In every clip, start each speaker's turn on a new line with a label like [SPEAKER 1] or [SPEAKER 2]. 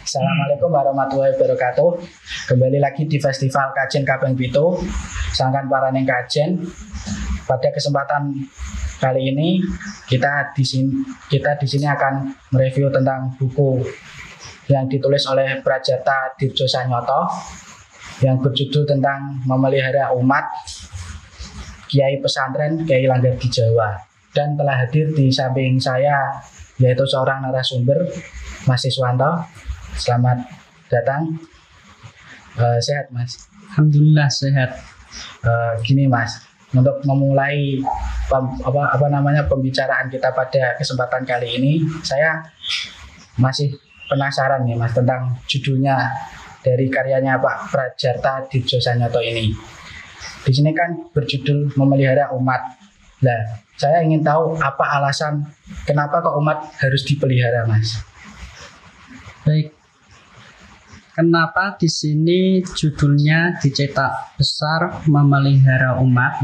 [SPEAKER 1] Assalamualaikum warahmatullahi wabarakatuh. Kembali lagi di Festival Kajen Kaping Pitu. Sangkan paraning kajen. Pada kesempatan kali ini kita di sini akan mereview tentang buku yang ditulis oleh Prajarta Dirjo Sanyoto yang berjudul tentang memelihara umat Kiai Pesantren Kiai Langgar di Jawa. Dan telah hadir di samping saya yaitu seorang narasumber, Mas Iswanto. Selamat datang. Sehat Mas?
[SPEAKER 2] Alhamdulillah sehat.
[SPEAKER 1] Gini Mas, untuk memulai pembicaraan kita pada kesempatan kali ini, saya masih penasaran nih Mas tentang judulnya dari karyanya Pak Prajarta Dirjo Sanyoto ini. Di sini kan berjudul memelihara umat. Nah, saya ingin tahu apa alasan kenapa kok umat harus dipelihara, Mas?
[SPEAKER 2] Baik. Kenapa di sini judulnya dicetak besar memelihara umat?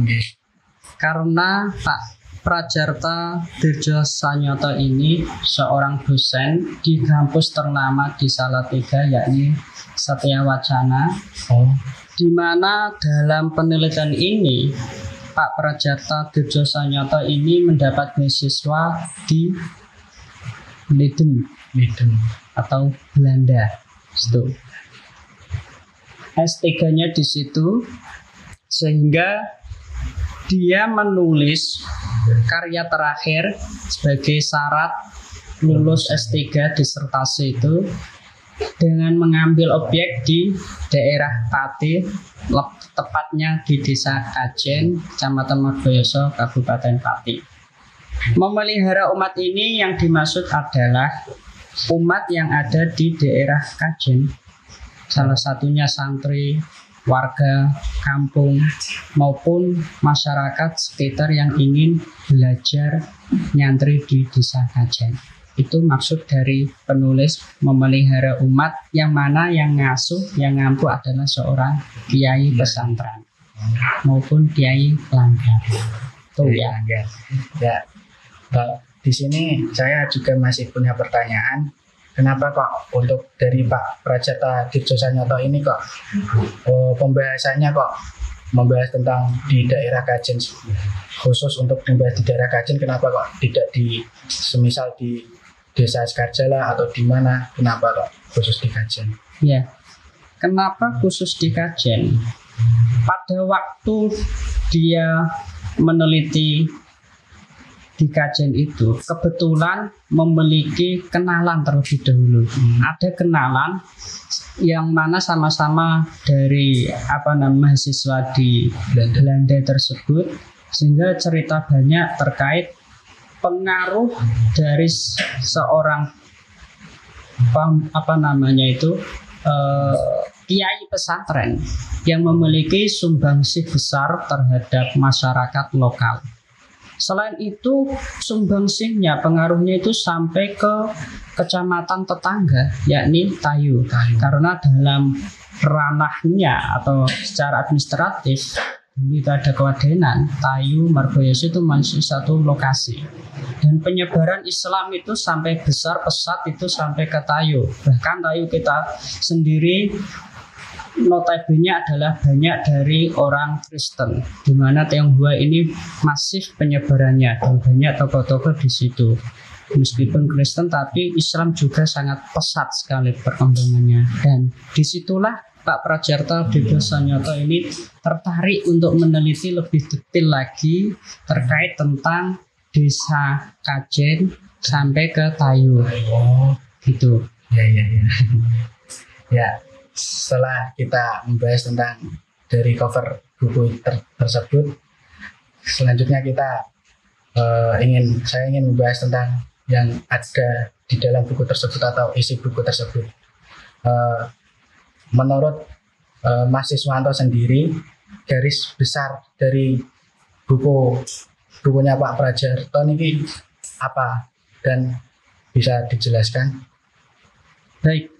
[SPEAKER 2] Karena Pak Prajarta Dirjo Sanyoto ini seorang dosen di kampus ternama di Salatiga, yakni Satya Wacana, di mana dalam penelitian ini Pak Prajarta Dirjo Sanyoto ini mendapat beasiswa di Leiden atau Belanda. Itu S3-nya di situ, sehingga dia menulis karya terakhir sebagai syarat lulus S3 disertasi itu dengan mengambil objek di daerah Pati, tepatnya di Desa Kajen, Kecamatan Margoyoso, Kabupaten Pati. Memelihara umat ini yang dimaksud adalah umat yang ada di daerah Kajen, salah satunya santri, warga kampung, maupun masyarakat sekitar yang ingin belajar nyantri di Desa Kajen. Itu maksud dari penulis memelihara umat, yang mana yang ngasuh, yang ngampu adalah seorang kiai pesantren maupun kiai langgar. Tuh ya.
[SPEAKER 1] Ya. Di sini saya juga masih punya pertanyaan. Kenapa kok untuk dari Pak Prajarta Dirjo Sanyoto ini kok pembahasannya kok membahas tentang di daerah Kajen, khusus untuk membahas di daerah Kajen, kenapa kok tidak di semisal di Desa Skarjala atau di mana, kenapa kok khusus di Kajen?
[SPEAKER 2] Ya, kenapa khusus di Kajen? Pada waktu dia meneliti di Kajen itu, kebetulan memiliki kenalan terlebih dahulu. Ada kenalan yang mana sama-sama dari mahasiswa di Belanda tersebut, sehingga cerita banyak terkait pengaruh dari seorang kiai pesantren yang memiliki sumbangsih besar terhadap masyarakat lokal. Selain itu, sumbangsihnya, pengaruhnya itu sampai ke kecamatan tetangga, yakni Tayu. Karena dalam ranahnya atau secara administratif, itu ada kewadenan, Tayu, Margoyoso itu masih satu lokasi. Dan penyebaran Islam itu sampai besar pesat itu sampai ke Tayu. Bahkan Tayu kita sendiri notabene adalah banyak dari orang Kristen, di mana Tionghoa ini masif penyebarannya dan banyak tokoh-tokoh di situ. Meskipun Kristen, tapi Islam juga sangat pesat sekali perkembangannya. Dan disitulah Pak Prajarta Dirjo Sanyoto ini tertarik untuk meneliti lebih detail lagi terkait tentang Desa Kajen sampai ke Tayu. Gitu.
[SPEAKER 1] Ya. Setelah kita membahas tentang dari cover buku tersebut, selanjutnya saya ingin membahas tentang yang ada di dalam buku tersebut atau isi buku tersebut. Menurut Mas Iswanto sendiri, garis besar dari bukunya Pak Prajarta ini apa, dan bisa dijelaskan?
[SPEAKER 2] Baik.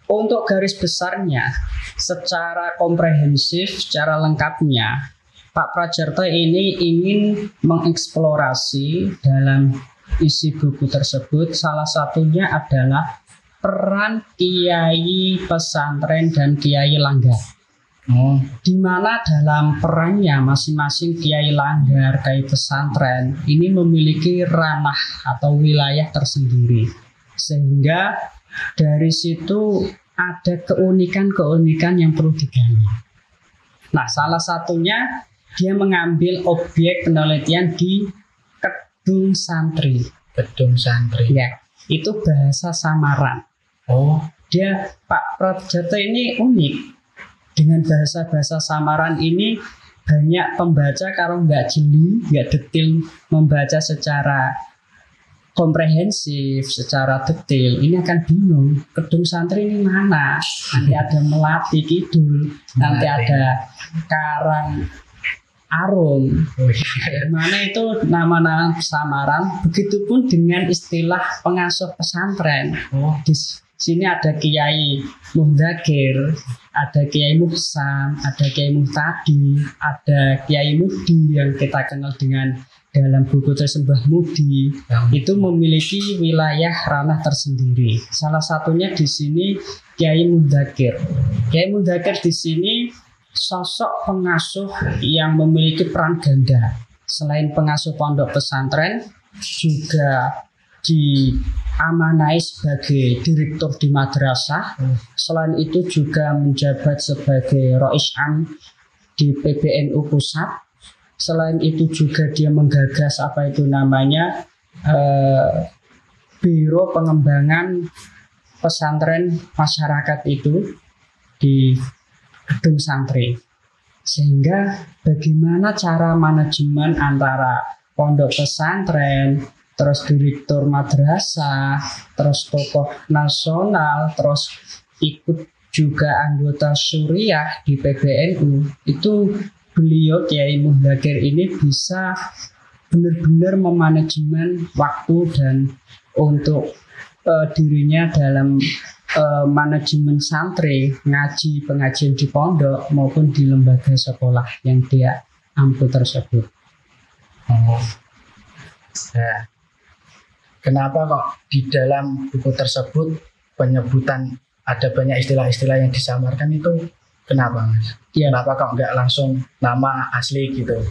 [SPEAKER 2] Untuk garis besarnya, secara komprehensif, secara lengkapnya, Pak Prajarta ini ingin mengeksplorasi dalam isi buku tersebut. Salah satunya adalah peran kiai pesantren dan kiai langgar. Di mana dalam perannya masing-masing kiai langgar, kiai pesantren ini memiliki ranah atau wilayah tersendiri, sehingga dari situ ada keunikan-keunikan yang perlu digali. Nah, salah satunya dia mengambil objek penelitian di Kedung Santri.
[SPEAKER 1] Gedung santri.
[SPEAKER 2] Ya, itu bahasa samaran. Dia Pak Prajoto ini unik. Dengan bahasa-bahasa samaran ini banyak pembaca kalau nggak jeli, nggak detail membaca secara komprehensif, secara detail, ini akan bingung. Kedung Santri ini mana? Nanti ada Melati Kidul, nanti ada Karang Arum, mana itu nama-nama samaran. Begitupun dengan istilah pengasuh pesantren. Di sini ada Kiai Muhdakir, ada Kiai Muhsan, ada Kiai Muhtadi, ada Kiai Mudi yang kita kenal dengan dalam buku Tersembah Mudi. Itu memiliki wilayah ranah tersendiri. Salah satunya di sini Kiai Muhdakir. Kiai Muhdakir di sini sosok pengasuh yang memiliki peran ganda. Selain pengasuh pondok pesantren, juga diamanai sebagai direktur di madrasah. Selain itu juga menjabat sebagai Rois Am di PBNU Pusat. Selain itu juga dia menggagas apa itu namanya Biro Pengembangan Pesantren Masyarakat itu di Gedung Santri. Sehingga bagaimana cara manajemen antara pondok pesantren, terus direktur madrasah, terus tokoh nasional, terus ikut juga anggota Suriah di PBNU, itu beliau Kiai Muhdakir ini bisa benar-benar memanajemen waktu dan untuk dirinya dalam manajemen santri, ngaji pengajian di pondok maupun di lembaga sekolah yang dia ampu tersebut.
[SPEAKER 1] Nah, kenapa kok di dalam buku tersebut penyebutan ada banyak istilah-istilah yang disamarkan itu? Kenapa, Mas? Kenapa kok nggak langsung nama asli gitu?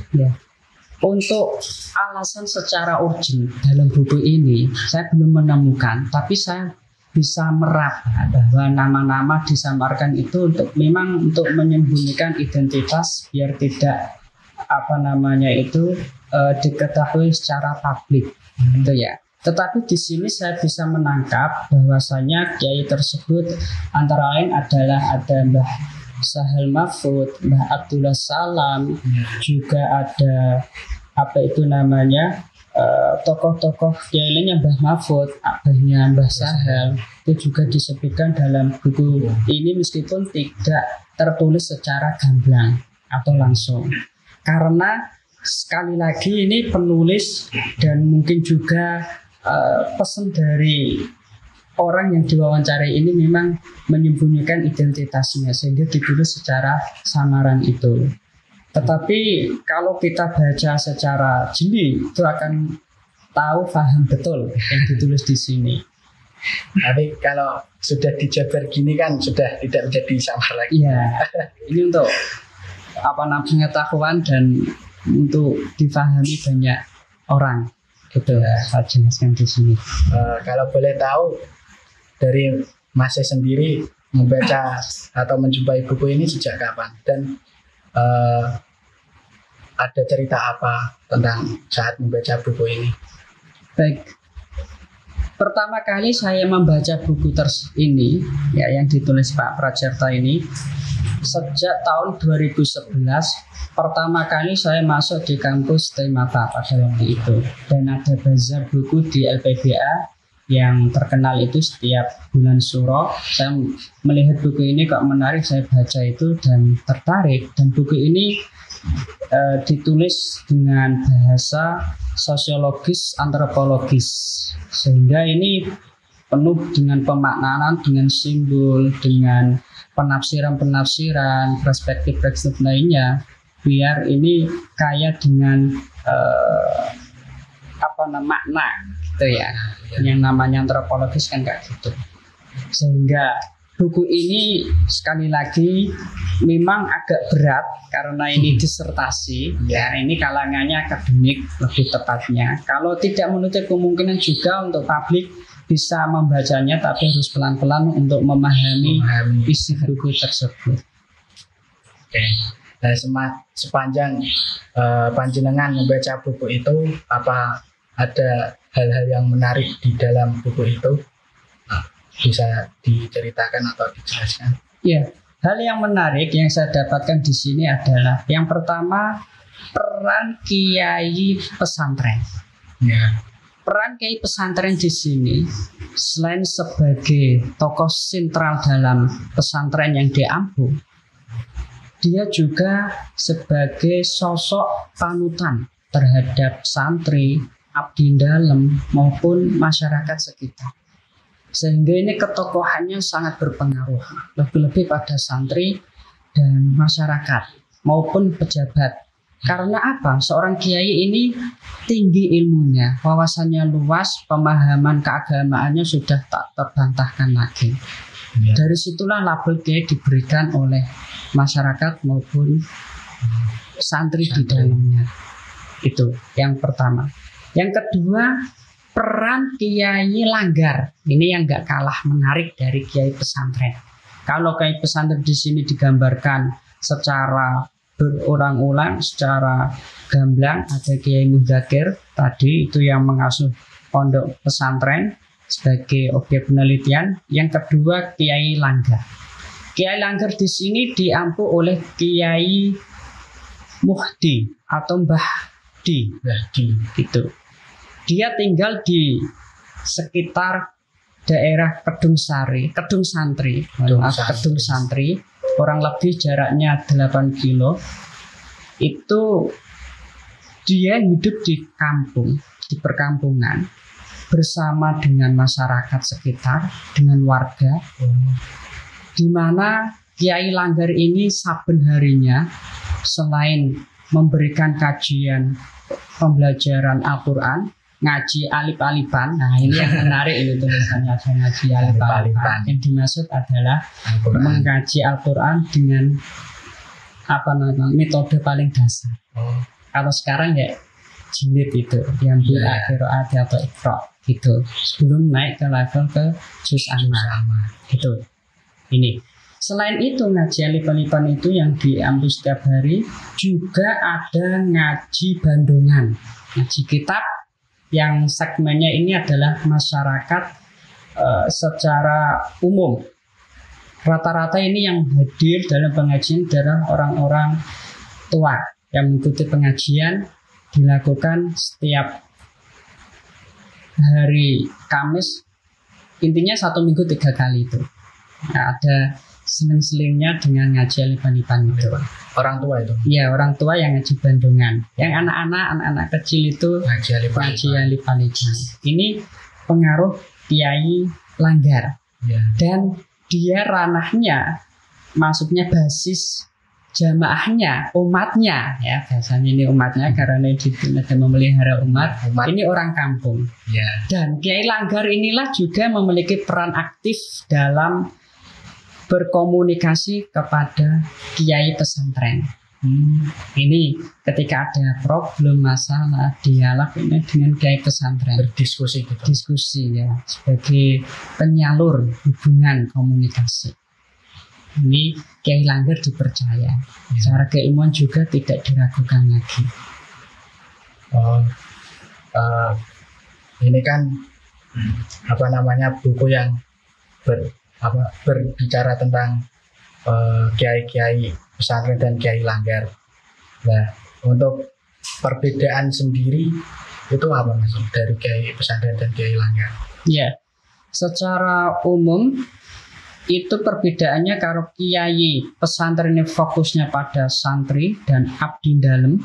[SPEAKER 2] Untuk alasan secara urgen dalam buku ini saya belum menemukan, tapi saya bisa meraba bahwa nama-nama disamarkan itu memang untuk menyembunyikan identitas biar tidak diketahui secara publik, gitu ya. Tetapi di sini saya bisa menangkap bahwasanya kiai tersebut antara lain adalah ada Mbah Sahal Mahfud, Mbah Abdullah Salam, juga ada tokoh-tokoh kiai lainnya Mbah Mahfud, abahnya Mbah Sahal, itu juga disebutkan dalam buku ini meskipun tidak tertulis secara gamblang atau langsung. Karena sekali lagi ini penulis dan mungkin juga pesan dari orang yang diwawancarai ini memang menyembunyikan identitasnya sehingga ditulis secara samaran itu. Tetapi kalau kita baca secara jeli itu akan paham betul yang ditulis di sini.
[SPEAKER 1] Tapi kalau sudah dijabar gini kan sudah tidak menjadi samar lagi.
[SPEAKER 2] Iya. Ini untuk pengetahuan dan untuk difahami banyak orang. Gitu ya, saya jelaskan di sini.
[SPEAKER 1] Kalau boleh tahu dari Mas sendiri membaca atau menjumpai buku ini sejak kapan dan ada cerita apa tentang saat membaca buku ini?
[SPEAKER 2] Baik, pertama kali saya membaca buku ini yang ditulis Pak Prajarta ini sejak tahun 2011. Pertama kali saya masuk di kampus Taimata pada waktu itu, dan ada bazar buku di LPBA yang terkenal itu setiap bulan Suro. Saya melihat buku ini kok menarik, saya baca itu dan tertarik. Dan buku ini ditulis dengan bahasa sosiologis antropologis, sehingga ini penuh dengan pemaknaan, dengan simbol, dengan penafsiran-penafsiran, perspektif-perspektif lainnya, biar ini kaya dengan makna gitu ya. Yang namanya antropologis kan kayak gitu. Sehingga buku ini sekali lagi memang agak berat karena ini disertasi, ya ini kalangannya akademik lebih tepatnya. Kalau tidak menutup kemungkinan juga untuk publik bisa membacanya, tapi harus pelan-pelan untuk memahami isi buku tersebut.
[SPEAKER 1] Oke. Nah, sepanjang panjenengan membaca buku itu, apa ada hal-hal yang menarik di dalam buku itu? Bisa diceritakan atau dijelaskan?
[SPEAKER 2] Ya, hal yang menarik yang saya dapatkan di sini adalah yang pertama, peran kiai pesantren.
[SPEAKER 1] Ya.
[SPEAKER 2] Peran kiai pesantren di sini selain sebagai tokoh sentral dalam pesantren yang diampu, dia juga sebagai sosok panutan terhadap santri, abdi dalem maupun masyarakat sekitar. Sehingga ini ketokohannya sangat berpengaruh, lebih-lebih pada santri dan masyarakat maupun pejabat. Karena apa? Seorang kiai ini tinggi ilmunya, wawasannya luas, pemahaman keagamaannya sudah tak terbantahkan lagi. Ya. Dari situlah label kiai diberikan oleh masyarakat maupun santri di dalamnya. Itu yang pertama. Yang kedua, peran kiai langgar. Ini yang gak kalah menarik dari kiai pesantren. Kalau kiai pesantren di sini digambarkan secara berulang-ulang, secara gamblang, ada kiai mudzakir tadi itu yang mengasuh pondok pesantren sebagai objek penelitian. Yang kedua, kiai langgar. Kiai langgar di sini diampu oleh Kiai Muhdi atau Mbah Di. Gitu. Dia tinggal di sekitar daerah Kedung Santri, kurang lebih jaraknya 8 kilo. Itu dia hidup di kampung, di perkampungan bersama dengan masyarakat sekitar, dengan warga, di mana Kiai Langgar ini saben harinya selain memberikan kajian pembelajaran Al-Quran, ngaji alif-alifan. Nah ini yang menarik ini tulisannya, ada ngaji alif-alifan. Yang dimaksud adalah mengkaji Al-Quran dengan metode paling dasar. Kalau sekarang ya jilid itu diambil qiraat atau iqra gitu, sebelum naik ke level ke juz amma gitu. Ini selain itu ngaji alif-alifan itu yang diambil setiap hari, juga ada ngaji bandungan, ngaji kitab yang segmennya ini adalah masyarakat secara umum. Rata-rata ini yang hadir dalam pengajian adalah orang-orang tua yang mengikuti pengajian, dilakukan setiap hari Kamis, intinya 1 minggu 3 kali itu. Nah, ada seling-selingnya dengan ngaji alif-alifan itu.
[SPEAKER 1] Orang tua itu?
[SPEAKER 2] Iya, orang tua yang ngaji bandungan. Yang anak-anak kecil itu ngaji alif-alifan. Ini pengaruh Kiai Langgar. Ya. Dan dia ranahnya, maksudnya basis jamaahnya, umatnya, ya biasanya ini umatnya karena dia memelihara umat. Ini orang kampung. Ya. Dan Kiai Langgar inilah juga memiliki peran aktif dalam berkomunikasi kepada kiai pesantren. Ini ketika ada problem, masalah, dialog ini dengan kiai pesantren,
[SPEAKER 1] berdiskusi gitu.
[SPEAKER 2] Diskusi ya, sebagai penyalur hubungan komunikasi. Ini Kiai Langgar dipercaya. Secara keilmuan juga tidak diragukan lagi.
[SPEAKER 1] Ini kan buku yang berbicara tentang kiai-kiai pesantren dan Kiai Langgar. Nah, untuk perbedaan sendiri itu apa Mas dari Kiai pesantren dan Kiai Langgar?
[SPEAKER 2] Ya, secara umum itu perbedaannya kalau kiai pesantren ini fokusnya pada santri dan abdi dalem,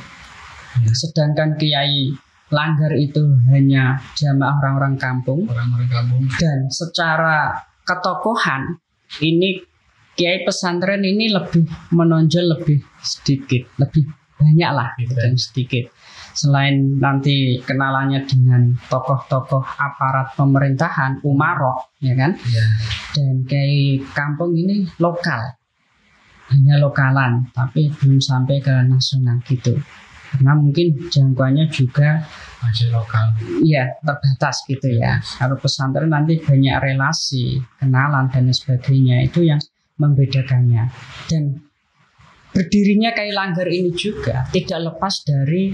[SPEAKER 2] sedangkan Kiai Langgar itu hanya jamaah orang-orang kampung. Dan secara ketokohan ini kiai pesantren ini lebih menonjol lebih sedikit, lebih banyak lah gitu dan sedikit. Selain nanti kenalannya dengan tokoh-tokoh aparat pemerintahan, umarok, ya kan?
[SPEAKER 1] Ya.
[SPEAKER 2] Dan kiai kampung ini lokal, hanya lokalan, tapi belum sampai ke nasional gitu. Karena mungkin jangkauannya juga
[SPEAKER 1] Masih lokal.
[SPEAKER 2] iya terbatas gitu ya. Kalau pesantren nanti banyak relasi, kenalan dan sebagainya, itu yang membedakannya. Dan berdirinya Kiai Langgar ini juga tidak lepas dari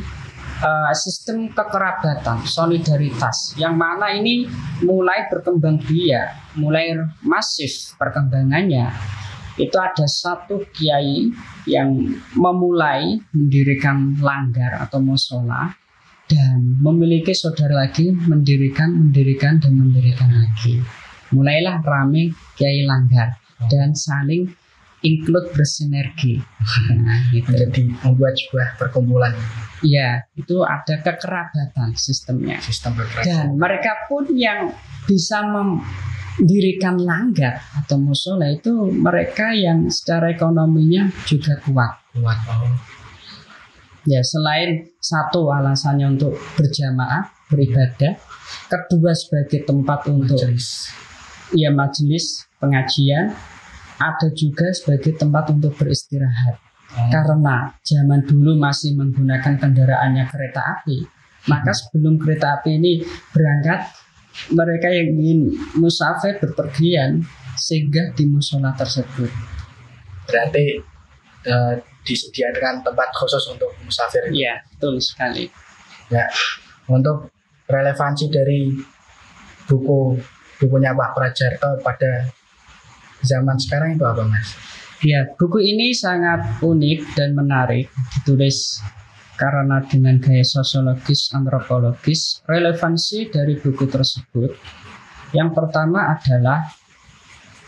[SPEAKER 2] sistem kekerabatan, solidaritas, yang mana ini mulai berkembang biak, mulai masif perkembangannya. Itu ada satu kiai yang memulai mendirikan langgar atau musola, dan memiliki saudara lagi mendirikan lagi. Mulailah rame kiai langgar dan saling include, bersinergi. Nah, gitu.
[SPEAKER 1] Menjadi membuat sebuah perkumpulan.
[SPEAKER 2] Ya, itu ada kekerabatan sistemnya.
[SPEAKER 1] Sistem
[SPEAKER 2] Dan
[SPEAKER 1] berkerabatan.
[SPEAKER 2] mereka pun yang bisa mendirikan langgar atau musola itu mereka yang secara ekonominya juga kuat.
[SPEAKER 1] Kuat. Oh.
[SPEAKER 2] Ya, selain satu alasannya untuk berjamaah, beribadah, kedua sebagai tempat untuk majelis pengajian, ada juga sebagai tempat untuk beristirahat. Karena zaman dulu masih menggunakan kendaraannya kereta api, maka sebelum kereta api ini berangkat, mereka yang ingin musafir berpergian singgah di musola tersebut.
[SPEAKER 1] Berarti disediakan tempat khusus untuk musafir.
[SPEAKER 2] Iya, betul sekali.
[SPEAKER 1] Ya, untuk relevansi dari bukunya Pak Prajarto pada zaman sekarang itu apa, Mas?
[SPEAKER 2] Ya, buku ini sangat unik dan menarik, ditulis karena dengan gaya sosiologis, antropologis. Relevansi dari buku tersebut, yang pertama adalah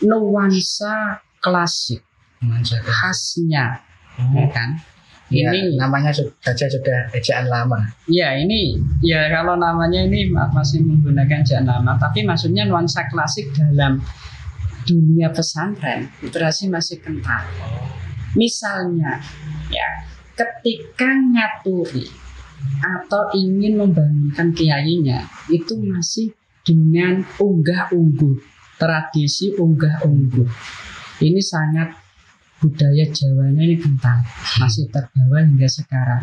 [SPEAKER 2] nuansa klasik, khasnya, ya kan?
[SPEAKER 1] Ya,
[SPEAKER 2] Ini
[SPEAKER 1] namanya sudah ejaan lama.
[SPEAKER 2] ya ini ya kalau namanya ini masih menggunakan ejaan lama, tapi maksudnya nuansa klasik dalam dunia pesantren literasi masih kental. Misalnya ya, ketika nyaturi atau ingin membangunkan kiainya itu masih dengan unggah-ungguh, tradisi unggah-ungguh. Ini sangat budaya Jawanya ini kental, masih terbawa hingga sekarang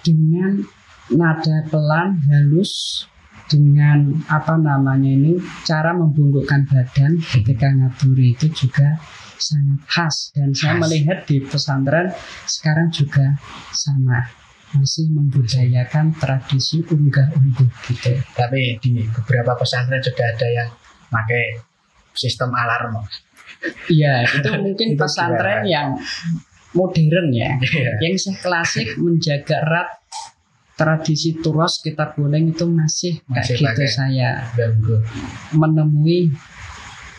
[SPEAKER 2] dengan nada pelan halus, dengan cara membungkukkan badan ketika ngaturi itu juga sangat khas. Dan saya melihat di pesantren sekarang juga sama, masih membudayakan tradisi unggah-ungguh gitu.
[SPEAKER 1] Tapi di beberapa pesantren sudah ada yang pakai sistem alarm.
[SPEAKER 2] Iya, itu mungkin
[SPEAKER 1] Itu
[SPEAKER 2] pesantren
[SPEAKER 1] gimana?
[SPEAKER 2] yang modern ya.
[SPEAKER 1] Iya.
[SPEAKER 2] Yang klasik menjaga erat tradisi turos kitab kuning itu masih kayak gitu.
[SPEAKER 1] pakai
[SPEAKER 2] Saya
[SPEAKER 1] ganggu.
[SPEAKER 2] menemui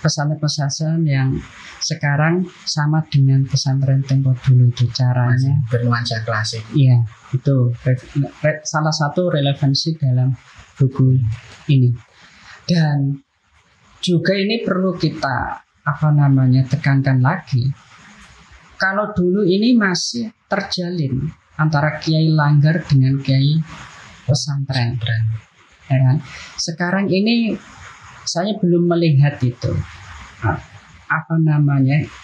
[SPEAKER 2] pesantren-pesantren yang sekarang sama dengan pesantren tempo dulu itu caranya.
[SPEAKER 1] Bernuansa klasik.
[SPEAKER 2] Iya, itu salah satu relevansi dalam buku ini. Dan juga ini perlu kita tekankan lagi. Kalau dulu ini masih terjalin antara kiai langgar dengan kiai pesantren. Ya kan? Sekarang ini saya belum melihat itu.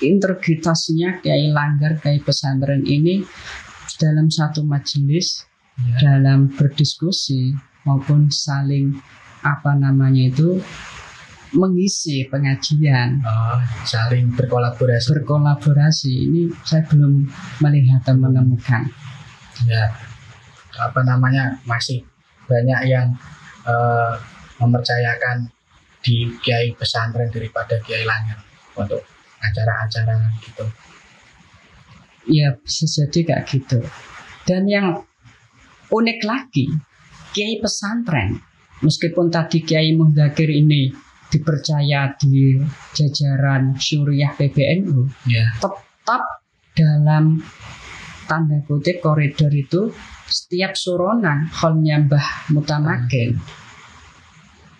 [SPEAKER 2] Integritasnya kiai langgar, kiai pesantren ini dalam satu majelis, dalam berdiskusi maupun saling mengisi pengajian,
[SPEAKER 1] saling berkolaborasi.
[SPEAKER 2] Ini saya belum melihat dan menemukan.
[SPEAKER 1] Ya, masih banyak yang mempercayakan di kiai pesantren daripada kiai langgar untuk acara-acara gitu.
[SPEAKER 2] Ya, bisa jadi kayak gitu. Dan yang unik lagi, kiai pesantren, meskipun tadi Kiai Mudzakkir ini dipercaya di jajaran Syuriah PBNU, tetap dalam tanda kutip koridor itu setiap suronan kholnya Mbah Mutamakin,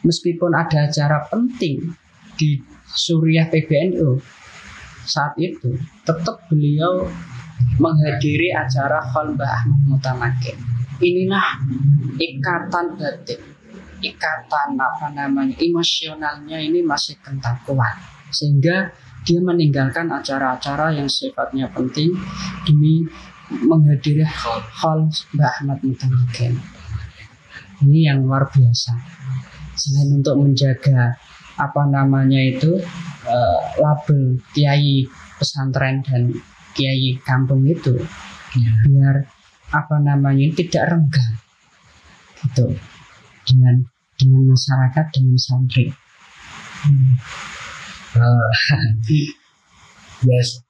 [SPEAKER 2] meskipun ada acara penting di Syuriah PBNU saat itu, tetap beliau menghadiri acara khol Mbah Mutamakin. Inilah ikatan batin, ikatan emosionalnya ini masih kental kuat, sehingga dia meninggalkan acara-acara yang sifatnya penting demi menghadiri hal Mbah Ahmad Mutamakin. Ini yang luar biasa. Selain untuk menjaga label kiai pesantren dan kiai kampung itu, biar tidak renggang gitu dengan masyarakat, dengan santri.
[SPEAKER 1] Yes,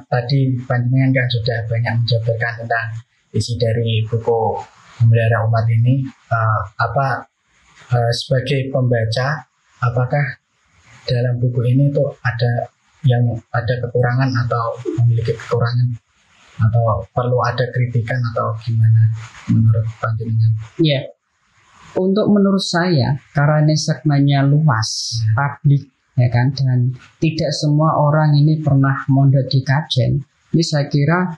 [SPEAKER 1] tadi panjenengan kan sudah banyak menjabarkan tentang isi dari buku Memelihara Umat ini. Sebagai pembaca, apakah dalam buku ini tuh ada kekurangan atau memiliki kekurangan, atau perlu ada kritikan atau gimana menurut panjenengan?
[SPEAKER 2] Ya, untuk menurut saya karena segmennya luas, publik, ya kan, dan tidak semua orang ini pernah mondok di Kajen. Ini saya kira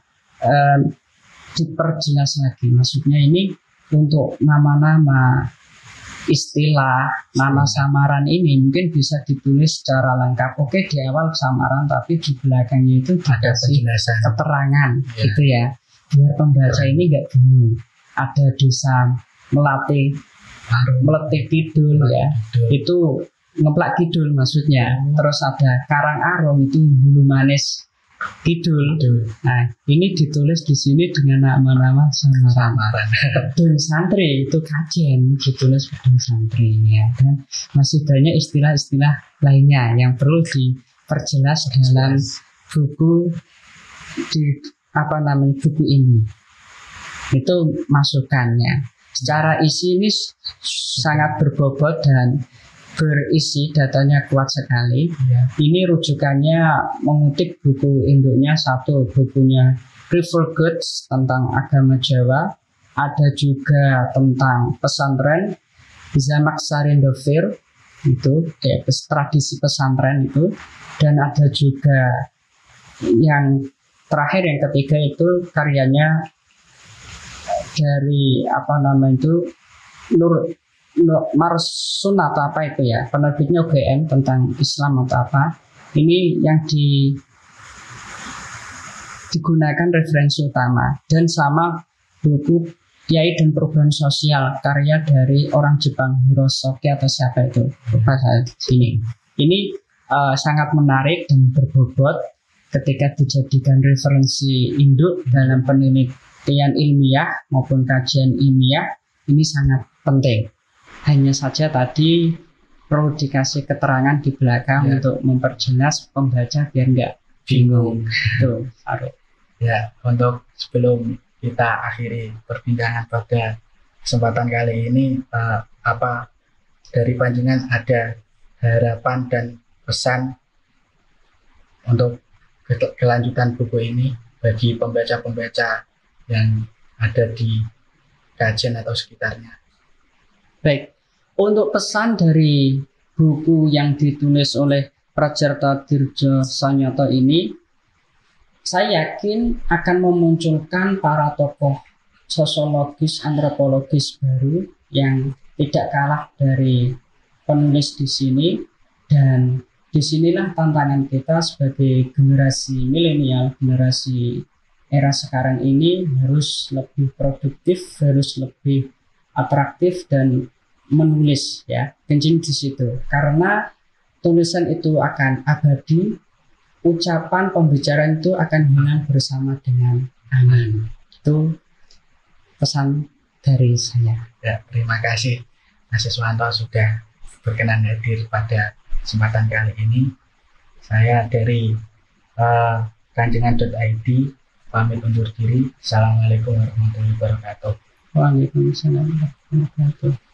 [SPEAKER 2] diperjelas lagi. Maksudnya ini untuk nama-nama, istilah, nama samaran ini mungkin bisa ditulis secara lengkap. Oke, di awal samaran, tapi di belakangnya itu dikasih keterangan, gitu ya. Biar pembaca ini nggak bingung. Ada desa Meletik Kidul, ya. Itu ngeplak kidul maksudnya. Terus ada Karang Arom, itu Bulu Manis Kidul. Nah, ini ditulis di sini dengan nama-nama samaran. Kedung Santri itu Kajen, ditulis Kedung Santri, ya. Dan masih banyak istilah-istilah lainnya yang perlu diperjelas dalam buku buku ini. Itu masukannya. Secara isi ini sangat berbobot dan berisi, datanya kuat sekali. Ini rujukannya mengutip buku induknya, satu bukunya River Goods tentang agama Jawa, ada juga tentang pesantren Zamak Sarindovir, itu kayak tradisi pesantren itu, dan ada juga yang terakhir, yang ketiga itu karyanya dari Marsun atau apa itu ya, penerbitnya UGM tentang Islam atau apa. Ini yang digunakan referensi utama, dan sama buku Kiai dan Perubahan Sosial karya dari orang Jepang, Hirosoki atau siapa itu, lupa saya sini. Ini sangat menarik dan berbobot ketika dijadikan referensi induk dalam penelitian ilmiah maupun kajian ilmiah. Ini sangat penting. Hanya saja tadi perlu dikasih keterangan di belakang untuk memperjelas pembaca biar nggak bingung. Tuh,
[SPEAKER 1] ya, untuk sebelum kita akhiri perbincangan pada kesempatan kali ini, dari panjenengan ada harapan dan pesan untuk kelanjutan buku ini bagi pembaca-pembaca yang ada di Kajen atau sekitarnya?
[SPEAKER 2] Baik, untuk pesan dari buku yang ditulis oleh Prajarta Dirjo Sanyoto ini, saya yakin akan memunculkan para tokoh sosiologis, antropologis baru yang tidak kalah dari penulis di sini. Dan disinilah tantangan kita sebagai generasi milenial, generasi era sekarang ini, harus lebih produktif, harus lebih atraktif dan menulis, ya, kencing di situ, karena tulisan itu akan abadi, ucapan pembicaraan itu akan hilang bersama dengan angin. Itu pesan dari saya.
[SPEAKER 1] Ya, terima kasih Mas Iswanto sudah berkenan hadir pada kesempatan kali ini. Saya dari Kanjengan.id pamit undur diri. Assalamualaikum warahmatullahi wabarakatuh.
[SPEAKER 2] Waalaikumsalam warahmatullahi wabarakatuh.